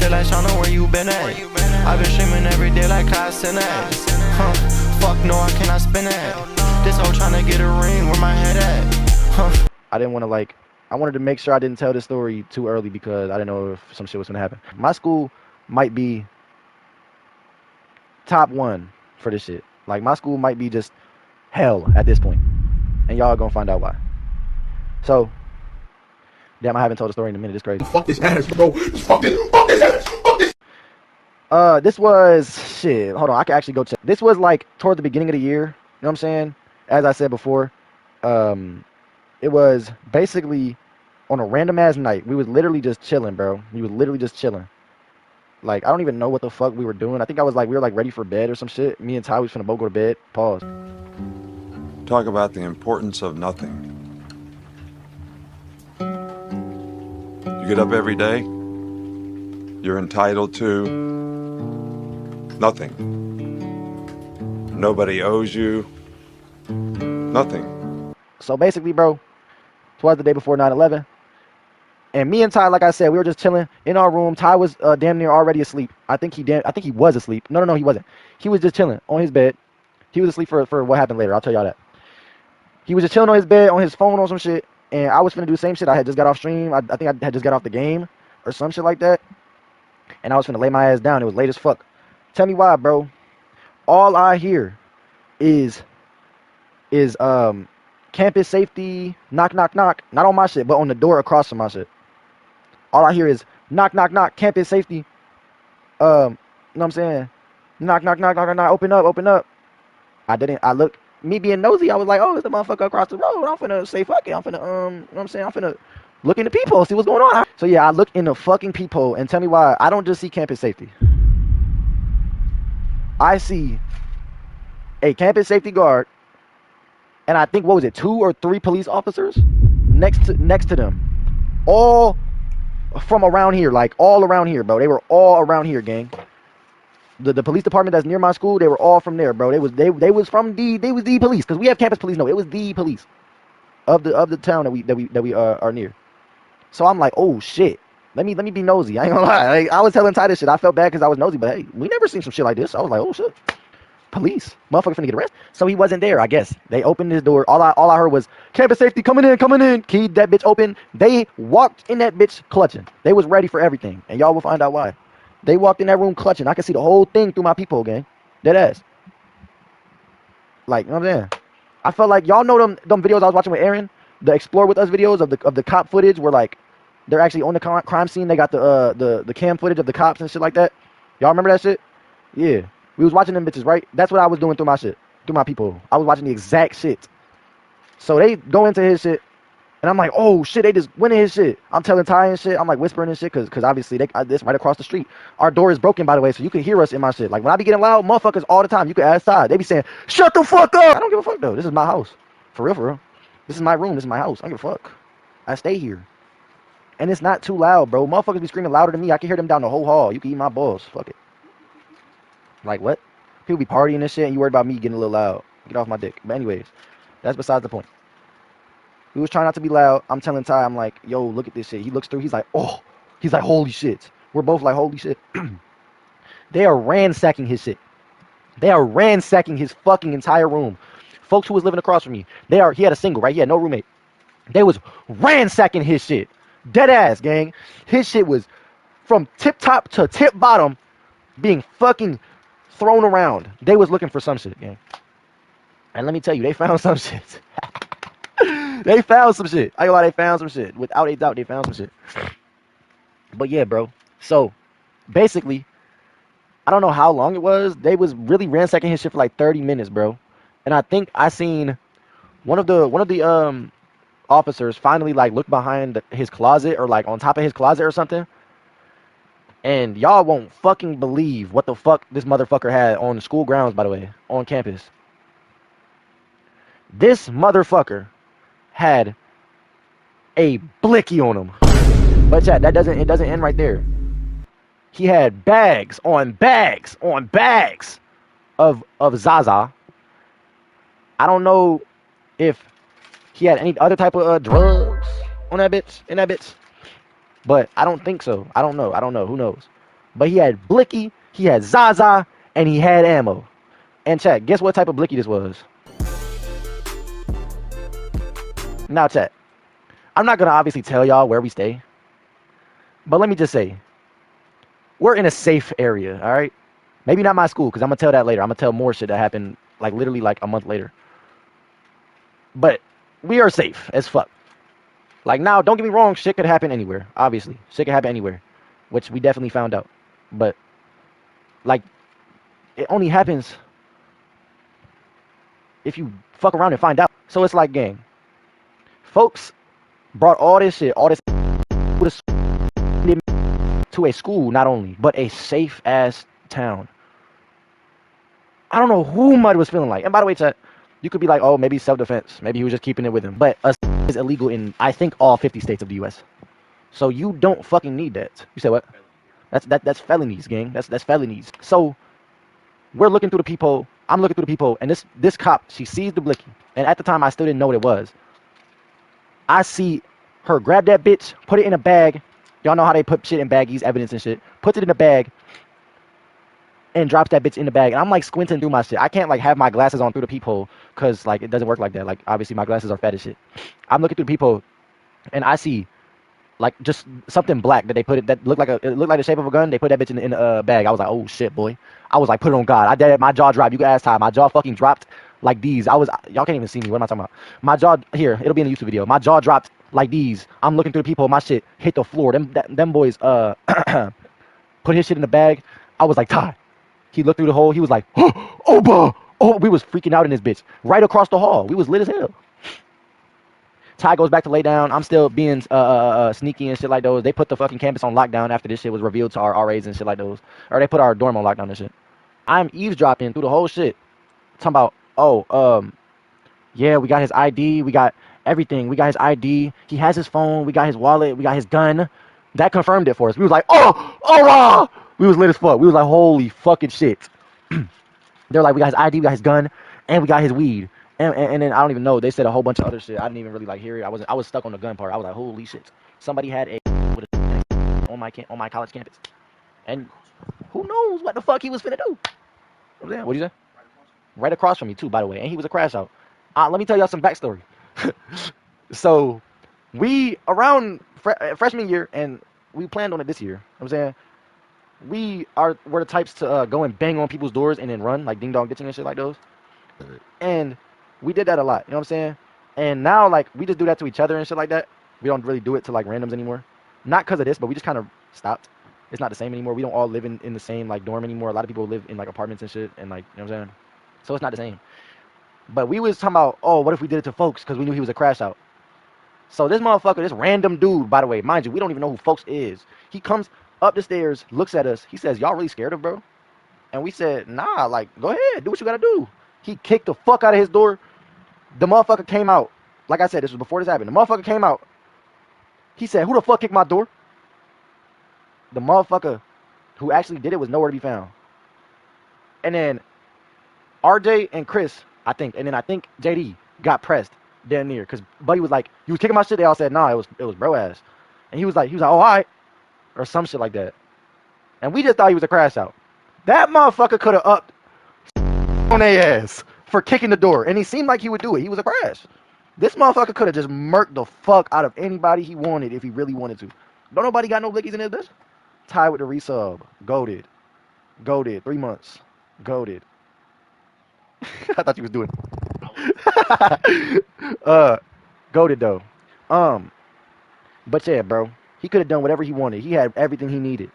day like Shauna, where you been at? I've been streaming every day like Costin at. Fuck no, I cannot spin that. This hoe tryna get a ring, where my head at? I didn't want to like, I wanted to make sure I didn't tell this story too early because I didn't know if some shit was gonna happen. My school might be top one for this shit. Like, my school might be just hell at this point, and y'all gonna find out why. So, damn, I haven't told the story in a minute. It's crazy. Fuck this ass, bro. Fuck this ass. Fuck this. This was shit. Hold on, I can actually go check. This was like toward the beginning of the year. You know what I'm saying? As I said before, it was basically on a random ass night. We was literally just chilling, bro. We was literally just chilling. Like, I don't even know what the fuck we were doing. I think I was like, we were like ready for bed or some shit. Me and Ty was finna both go to bed. Pause. Talk about the importance of nothing. You get up every day, you're entitled to nothing. Nobody owes you nothing. So basically, bro, twas the day before 9/11. And me and Ty, like I said, we were just chilling in our room. Ty was damn near already asleep. I think he was asleep. No, he wasn't. He was just chilling on his bed. He was asleep for what happened later. I'll tell y'all that. He was just chilling on his bed, on his phone, on some shit. And I was finna do the same shit. I had just got off stream. I think I had just got off the game or some shit like that. And I was finna lay my ass down. It was late as fuck. Tell me why, bro. All I hear is campus safety, knock, knock, knock. Not on my shit, but on the door across from my shit. All I hear is knock, knock, knock, campus safety. You know what I'm saying? Knock, knock, knock, knock, knock, open up, open up. I looked, me being nosy, I was like, oh, it's the motherfucker across the road. I'm finna say fuck it. I'm finna, you know what I'm saying? I'm finna look in the peephole, see what's going on. So yeah, I look in the fucking peephole and tell me why I don't just see campus safety. I see a campus safety guard, and I think, what was it, 2 or 3 police officers next to them. All from around here, like all around here, bro. They were all around here, gang. The police department that's near my school, they were all from there, bro. They was the police, because we have campus police. No, it was the police of the town that we are near. So I'm like, oh shit. Let me be nosy. I ain't gonna lie. Like, I was telling Ty this shit. I felt bad because I was nosy, but hey, we never seen some shit like this. I was like, oh shit. Police. Motherfucker finna get arrested. So he wasn't there, I guess. They opened his door. All I heard was campus safety coming in. Keyed that bitch open. They walked in that bitch clutching. They was ready for everything. And y'all will find out why. They walked in that room clutching. I could see the whole thing through my peephole, gang. Dead ass. Like, you know what I'm saying? I felt like, y'all know them videos I was watching with Aaron? The Explore With Us videos of the cop footage where, like, they're actually on the crime scene. They got the cam footage of the cops and shit like that. Y'all remember that shit? Yeah. We was watching them bitches, right? That's what I was doing through my shit. Through my people. I was watching the exact shit. So they go into his shit. And I'm like, oh shit, they just went in his shit. I'm telling Ty and shit. I'm like whispering and shit. Cause obviously this right across the street. Our door is broken, by the way. So you can hear us in my shit. Like when I be getting loud, motherfuckers all the time. You can ask Ty. They be saying, shut the fuck up. I don't give a fuck though. This is my house. For real, for real. This is my room. This is my house. I don't give a fuck. I stay here. And it's not too loud, bro. Motherfuckers be screaming louder than me. I can hear them down the whole hall. You can eat my balls. Fuck it. Like, what? People be partying and shit, and you worried about me getting a little loud. Get off my dick. But anyways, that's besides the point. We was trying not to be loud. I'm telling Ty, I'm like, yo, look at this shit. He looks through. He's like, oh. He's like, holy shit. We're both like, holy shit. They are ransacking his shit. They are ransacking his fucking entire room. Folks who was living across from me, he had a single, right? He had no roommate. They was ransacking his shit. Dead ass, gang. His shit was from tip top to tip bottom being fucking thrown around. They was looking for some shit, gang. And let me tell you, they found some shit. They found some shit. I ain't gonna lie, they found some shit. Without a doubt, they found some shit. But yeah, bro. So, basically, I don't know how long it was. They was really ransacking his shit for like 30 minutes, bro. And I think I seen one of the officers finally like look behind his closet or like on top of his closet or something, and y'all won't fucking believe what the fuck this motherfucker had on school grounds, by the way, on campus. This motherfucker had a blicky on him. But chat, it doesn't end right there. He had bags on bags on bags of Zaza. I don't know if he had any other type of drugs on that bitch, in that bitch. But I don't think so. I don't know. Who knows? But he had Blicky, he had Zaza, and he had ammo. And chat, guess what type of Blicky this was? Now chat, I'm not gonna obviously tell y'all where we stay, but let me just say, we're in a safe area, all right? Maybe not my school, because I'm gonna tell that later. I'm gonna tell more shit that happened like literally like a month later. But we are safe as fuck. Like now, don't get me wrong, shit could happen anywhere. Obviously, shit could happen anywhere, which we definitely found out. But like, it only happens if you fuck around and find out. So it's like, gang, folks brought all this shit, all this to a school, not only, but a safe ass town. I don't know who Mud was feeling like. And by the way, chat, you could be like, oh, maybe self-defense. Maybe he was just keeping it with him. But is illegal in, I think, all 50 states of the U.S. So you don't fucking need that. You said what? That's felonies, gang. That's felonies. So we're looking through the peephole. I'm looking through the peephole, and this cop, she sees the Blicky. And at the time, I still didn't know what it was. I see her grab that bitch, put it in a bag. Y'all know how they put shit in baggies, evidence and shit. Puts it in a bag and drops that bitch in the bag. And I'm like squinting through my shit. I can't like have my glasses on through the peephole because like it doesn't work like that. Like obviously my glasses are fat as shit. I'm looking through the peephole and I see like just something black that they put it that looked like the shape of a gun. They put that bitch in a bag. I was like, oh shit, boy. I was like, put it on God. I did. My jaw dropped. You can ask Ty. My jaw fucking dropped like these. Y'all can't even see me. What am I talking about? My jaw here. It'll be in the YouTube video. My jaw dropped like these. I'm looking through the peephole. My shit hit the floor. Them boys put his shit in the bag. I was like, Ty. He looked through the hole. He was like, oh, bah. Oh, we was freaking out in this bitch. Right across the hall. We was lit as hell. Ty goes back to lay down. I'm still being sneaky and shit like those. They put the fucking campus on lockdown after this shit was revealed to our RAs and shit like those. Or they put our dorm on lockdown and shit. I'm eavesdropping through the whole shit. Talking about, yeah, we got his ID. We got everything. We got his ID. He has his phone. We got his wallet. We got his gun. That confirmed it for us. We was like, oh, we was lit as fuck. We was like, holy fucking shit. They're like, we got his ID, we got his gun, and we got his weed. And then I don't even know. They said a whole bunch of other shit. I didn't even really like hear it. I was stuck on the gun part. I was like, holy shit. Somebody had a on my college campus. And who knows what the fuck he was finna do. What'd you say? Right across from me too, by the way. And he was a crash out. Let me tell y'all some backstory. So we around freshman year, and we planned on it this year. You know what I'm saying? We're the types to go and bang on people's doors and then run, like ding dong ditching and shit like those. And we did that a lot, you know what I'm saying? And now like we just do that to each other and shit like that. We don't really do it to like randoms anymore. Not because of this, but we just kind of stopped. It's not the same anymore. We don't all live in the same like dorm anymore. A lot of people live in like apartments and shit, and like, you know what I'm saying? So it's not the same. But we was talking about, oh, what if we did it to folks because we knew he was a crash out. So this motherfucker, this random dude, by the way, mind you, we don't even know who folks is. He comes up the stairs, looks at us. He says, y'all really scared of bro? And we said, nah, like, go ahead, do what you gotta do. He kicked the fuck out of his door. The motherfucker came out. Like I said, this was before this happened. The motherfucker came out. He said, who the fuck kicked my door? The motherfucker who actually did it was nowhere to be found. And then RJ and Chris, I think, and then I think JD got pressed down near because Buddy was like, you was kicking my shit. They all said, nah, it was bro ass. And he was like, oh, all right. Or some shit like that. And we just thought he was a crash out. That motherfucker could have upped on their ass for kicking the door. And he seemed like he would do it. He was a crash. This motherfucker could have just murked the fuck out of anybody he wanted if he really wanted to. Don't nobody got no blickies in this bitch? Ty with the resub. Goated. 3 months. Goated. I thought you was doing goated though. But yeah, bro. He could have done whatever he wanted. He had everything he needed.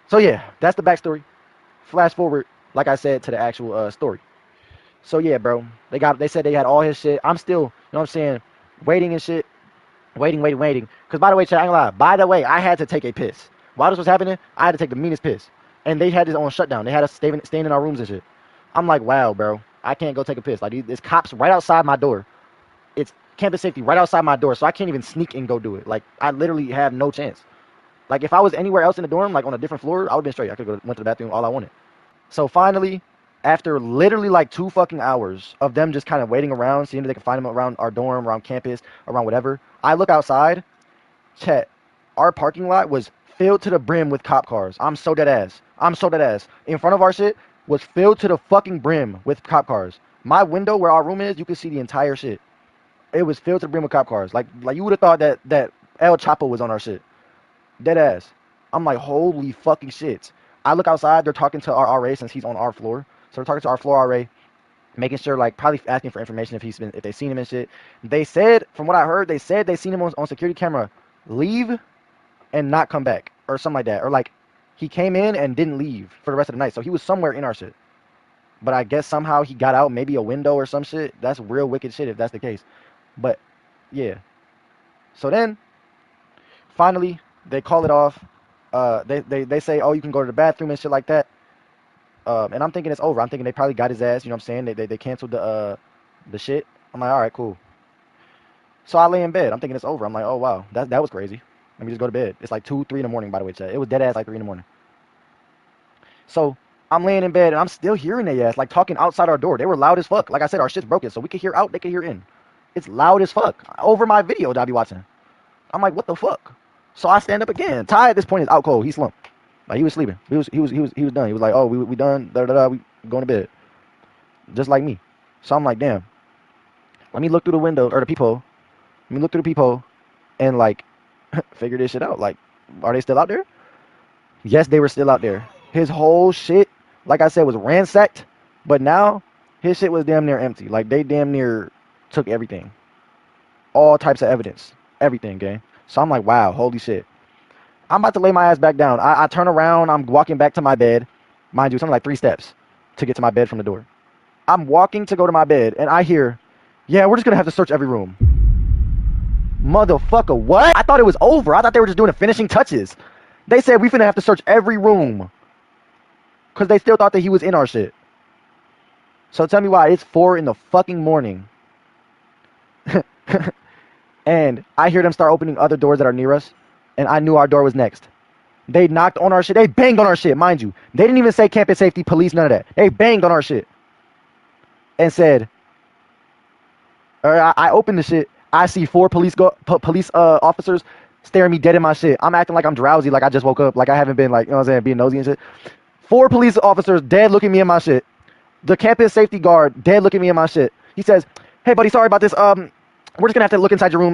So yeah, that's the backstory. Flash forward, like I said, to the actual story. So yeah, bro. They said they had all his shit. I'm still, you know what I'm saying, waiting and shit. Waiting. Because by the way, chat, I ain't gonna lie. By the way, I had to take a piss. While this was happening, I had to take the meanest piss. And they had this on shutdown. They had us staying in our rooms and shit. I'm like, wow, bro. I can't go take a piss. Like, there's cops right outside my door. It's campus safety right outside my door, so I can't even sneak and go do it. Like, I literally have no chance. Like, if I was anywhere else in the dorm, like on a different floor, I would have been straight. I could have went to the bathroom all I wanted. So finally, after literally like 2 fucking hours of them just kind of waiting around, seeing if they could find them around our dorm, around campus, around whatever, I look outside. Chat, our parking lot was filled to the brim with cop cars. I'm so dead ass. I'm so dead ass. In front of our shit was filled to the fucking brim with cop cars. My window where our room is, you can see the entire shit. It was filled to the brim with cop cars. Like you would have thought that El Chapo was on our shit. Dead ass. I'm like, holy fucking shit. I look outside, they're talking to our RA since he's on our floor. So they're talking to our floor RA, making sure, like, probably asking for information if they seen him and shit. They said, from what I heard, they said they seen him on security camera leave and not come back or something like that. Or like he came in and didn't leave for the rest of the night. So he was somewhere in our shit. But I guess somehow he got out, maybe a window or some shit. That's real wicked shit if that's the case. But yeah. So then finally they call it off. They say, oh, you can go to the bathroom and shit like that. And I'm thinking it's over. I'm thinking they probably got his ass. You know what I'm saying? They canceled the shit. I'm like, all right, cool. So I lay in bed. I'm thinking it's over. I'm like, oh wow, that was crazy. Let me just go to bed. It's like 2, 3 in the morning, by the way, chat. It was dead ass like 3 in the morning. So I'm laying in bed and I'm still hearing their ass like talking outside our door. They were loud as fuck. Like I said, our shit's broken, so we could hear out, they could hear in. It's loud as fuck over my video that I be watching. I'm like, what the fuck? So I stand up again. Ty at this point is out cold. He slumped. Like he was sleeping. He was done. He was like, oh, we done. We going to bed. Just like me. So I'm like, damn. Let me look through the window or the peephole. Let me look through the peephole and like figure this shit out. Like, are they still out there? Yes, they were still out there. His whole shit, like I said, was ransacked. But now his shit was damn near empty. Like they damn near took everything. All types of evidence. Everything, gang. So I'm like, wow, holy shit. I'm about to lay my ass back down. I turn around. I'm walking back to my bed. Mind you, something like 3 steps to get to my bed from the door. I'm walking to go to my bed, and I hear, yeah, we're just going to have to search every room. Motherfucker, what? I thought it was over. I thought they were just doing the finishing touches. They said we finna have to search every room. Because they still thought that he was in our shit. So tell me why it's 4 in the fucking morning. And I hear them start opening other doors that are near us. And I knew our door was next. They knocked on our shit. They banged on our shit, mind you. They didn't even say campus safety, police, none of that. They banged on our shit. And said, I opened the shit. I see 4 police officers staring me dead in my shit. I'm acting like I'm drowsy, like I just woke up, like I haven't been, like, you know what I'm saying, being nosy and shit. 4 police officers dead looking me in my shit. The campus safety guard dead looking me in my shit. He says, hey buddy, sorry about this. We're just gonna have to look inside your room.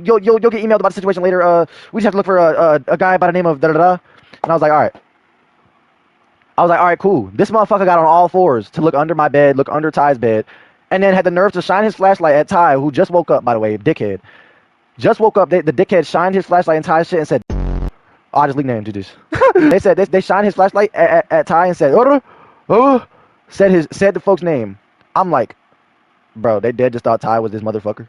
You'll get emailed about the situation later. We just have to look for a guy by the name of da da da. And I was like, all right, cool. This motherfucker got on all 4s to look under my bed, look under Ty's bed, and then had the nerve to shine his flashlight at Ty, who just woke up, by the way, dickhead. Just woke up. The dickhead shined his flashlight in Ty's shit and said, oh, I just leaked name to this. They said they shined his flashlight at Ty and said, said the folks' name. I'm like, bro, they dead just thought Ty was this motherfucker.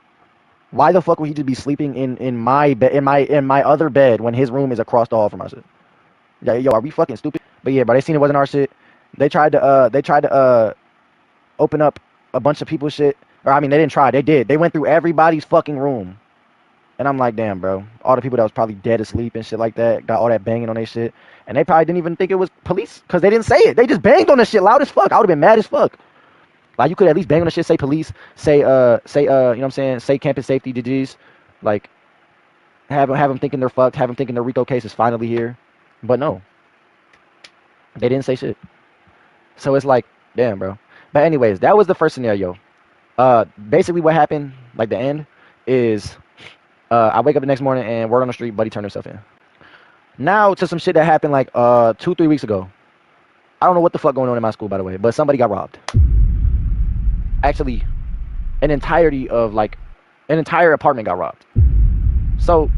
Why the fuck would he just be sleeping in my bed, in my other bed when his room is across the hall from our shit? Yo, are we fucking stupid? But yeah, bro, they seen it wasn't our shit. They tried to open up a bunch of people's shit. Or I mean, they didn't try. They did. They went through everybody's fucking room. And I'm like, damn, bro. All the people that was probably dead asleep and shit like that got all that banging on their shit. And they probably didn't even think it was police because they didn't say it. They just banged on the shit loud as fuck. I would have been mad as fuck. Like, you could at least bang on the shit, say police, say, you know what I'm saying, say campus safety DGs. Like, have them thinking they're fucked, have them thinking the RICO case is finally here. But no. They didn't say shit. So it's like, damn, bro. But anyways, that was the first scenario. Basically what happened, like the end, is I wake up the next morning and word on the street, buddy turned himself in. Now to some shit that happened like 2-3 weeks ago. I don't know what the fuck going on in my school, by the way, but somebody got robbed. Actually, an entire apartment got robbed. So,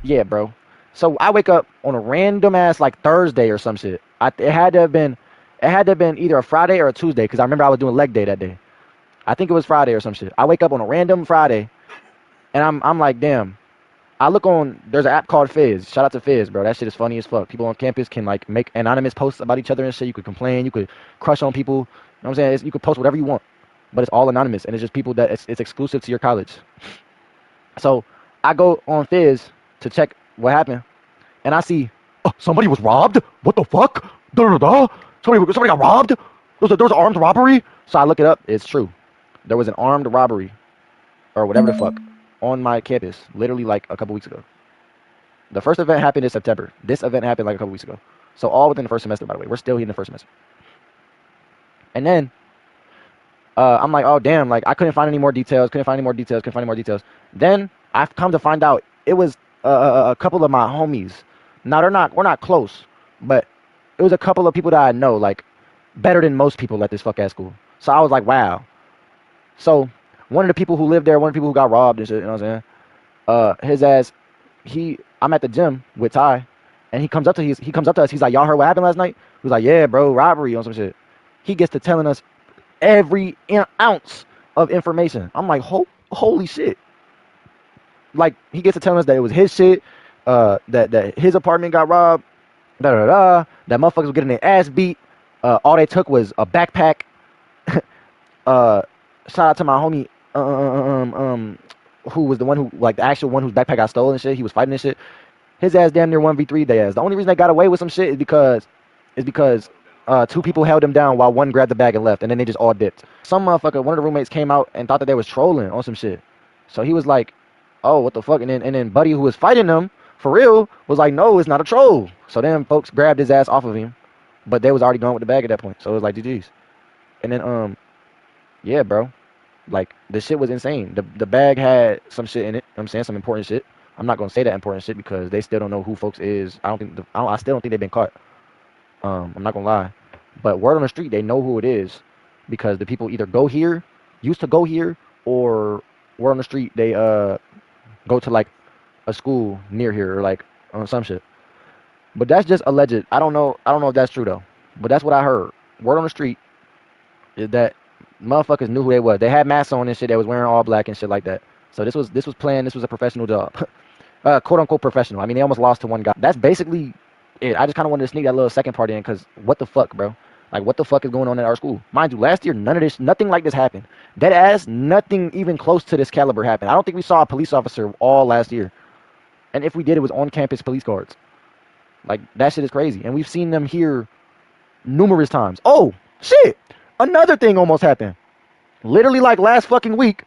yeah, bro. So I wake up on a random ass like Thursday or some shit. It had to have been either a Friday or a Tuesday because I remember I was doing leg day that day. I think it was Friday or some shit. I wake up on a random Friday, and I'm like, damn. I look on. There's an app called Fizz. Shout out to Fizz, bro. That shit is funny as fuck. People on campus can like make anonymous posts about each other and shit. You could complain. You could crush on people. You know what I'm saying? You could post whatever you want, but it's all anonymous and it's just people that it's exclusive to your college. So I go on Fizz to check what happened, and I see somebody was robbed. What the fuck? Somebody got robbed. There was an armed robbery. So I look it up. It's true. There was an armed robbery, or whatever the fuck, on my campus, literally like a couple weeks ago. The first event happened in September. This event happened like a couple weeks ago. So all within the first semester, by the way. We're still here in the first semester. And then I'm like, oh damn, like I couldn't find any more details. Then I've come to find out it was a couple of my homies. Now we're not close, but it was a couple of people that I know, like better than most people at this fuck ass school. So I was like, wow. So one of the people who lived there, one of the people who got robbed and shit, you know what I'm saying? His ass, I'm at the gym with Ty, and he comes up to us. He's like, y'all heard what happened last night? He was like, yeah, bro, robbery on some shit. He gets to telling us every ounce of information. I'm like, holy shit. Like, he gets to telling us that it was his shit, that his apartment got robbed, that motherfuckers were getting their ass beat. All they took was a backpack. Shout out to my homie, who was the one who, like, the actual one whose backpack got stolen and shit. He was fighting and shit. His ass damn near 1v3 they ass. The only reason they got away with some shit is because two people held him down while one grabbed the bag and left, and then they just all dipped. Some motherfucker, one of the roommates came out and thought that they was trolling on some shit. So he was like, oh, what the fuck? And then Buddy, who was fighting them for real, was like, no, it's not a troll. So then folks grabbed his ass off of him, but they was already gone with the bag at that point. So it was like, GG's. And then yeah, bro, like the shit was insane. The bag had some shit in it. I'm saying some important shit. I'm not gonna say that important shit because they still don't know who folks is. I still don't think they've been caught. I'm not gonna lie, but word on the street, they know who it is because the people either used to go here, or word on the street, they go to like a school near here or like some shit. But that's just alleged. I don't know if that's true though. But that's what I heard. Word on the street is that motherfuckers knew who they was. They had masks on and shit. They was wearing all black and shit like that. So this was planned. This was a professional job, quote unquote professional. I mean, they almost lost to one guy. That's basically it. I just kind of wanted to sneak that little second part in because what the fuck, bro? Like, what the fuck is going on at our school? Mind you, last year, nothing like this happened. Dead ass, nothing even close to this caliber happened. I don't think we saw a police officer all last year. And if we did, it was on-campus police guards. Like, that shit is crazy. And we've seen them here numerous times. Oh, shit! Another thing almost happened. Literally, like, last fucking week,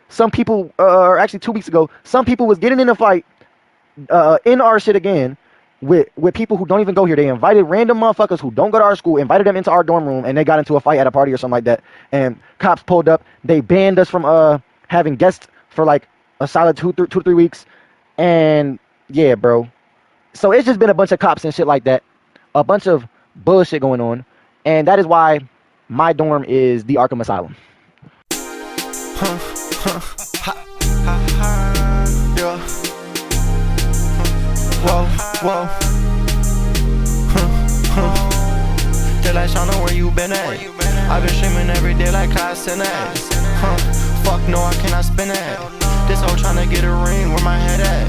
some people, or actually 2 weeks ago, some people was getting in a fight in our shit again with people who don't even go here. They invited random motherfuckers who don't go to our school, invited them into our dorm room, and they got into a fight at a party or something like that. And cops pulled up. They banned us from having guests for like a solid 2 to 3 weeks. And yeah, bro. So it's just been a bunch of cops and shit like that. A bunch of bullshit going on. And that is why my dorm is the ARKHAM Asylum. Yeah. Whoa. They like, Shauna, where you been at? I've been streaming every day like I seen that. Fuck no, I cannot spin that. This hoe tryna get a ring, where my head at?